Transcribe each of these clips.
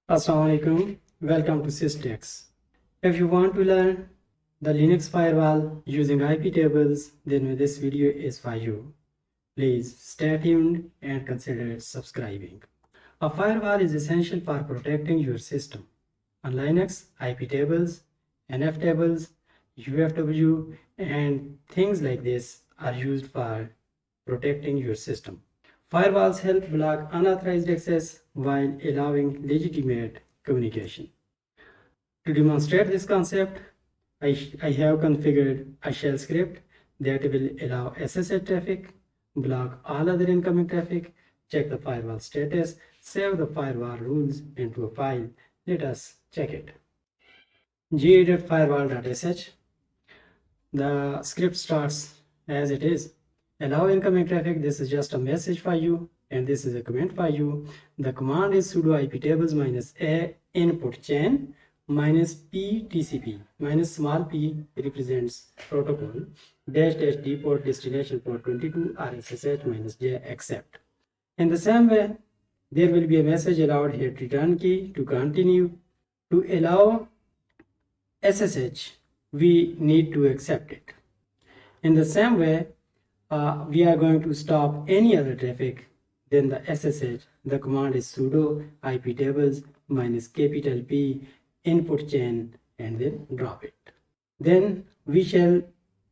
Assalamualaikum. Welcome to SysTechs. If you want to learn the Linux Firewall using IPtables, then this video is for you. Please stay tuned and consider subscribing. A firewall is essential for protecting your system. On Linux, IPtables, NFtables, UFW, and things like this are used for protecting your system. Firewalls help block unauthorized access while allowing legitimate communication. To demonstrate this concept, I have configured a shell script that will allow SSH traffic, block all other incoming traffic, check the firewall status, save the firewall rules into a file. Let us check it. gedit-firewall.sh. The script starts as it is. Allow incoming traffic. This is just a message for you, and this is a command for you. The command is sudo IPtables -a input chain -p TCP. Small p represents protocol -- d port destination port 22 RSSH -j accept. In the same way, there will be a message allowed hit return key to continue. To allow SSH, we need to accept it. In the same way, we are going to stop any other traffic than the SSH. The command is sudo IPtables -P input chain and then drop it. Then we shall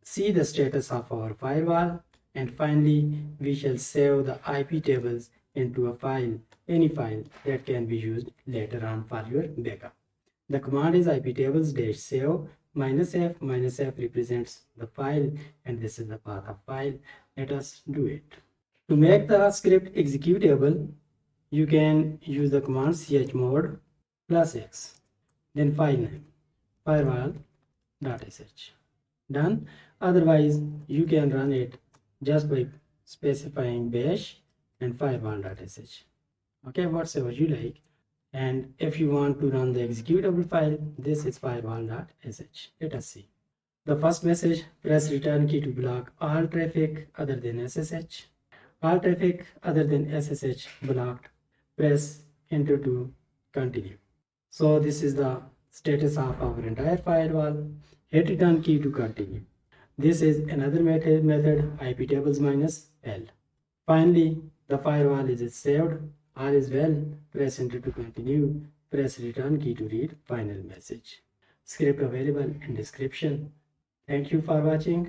see the status of our firewall, and finally we shall save the IPtables into a file, any file that can be used later on for your backup. The command is IPtables-save -f represents the file, and this is the path of file. Let us do it. To make the script executable, you can use the command chmod +x, then file name firewall.sh. Done. Otherwise, you can run it just by specifying bash and firewall.sh. Okay, whatever you like. And if you want to run the executable file, this is firewall.sh. Let us see. The first message, press return key to block all traffic other than SSH. All traffic other than SSH blocked. Press enter to continue. So this is the status of our entire firewall. Hit return key to continue. This is another method, IPtables -l. Finally, the firewall is saved. All is well. Press enter to continue. Press return key to read final message. Script available in description. Thank you for watching.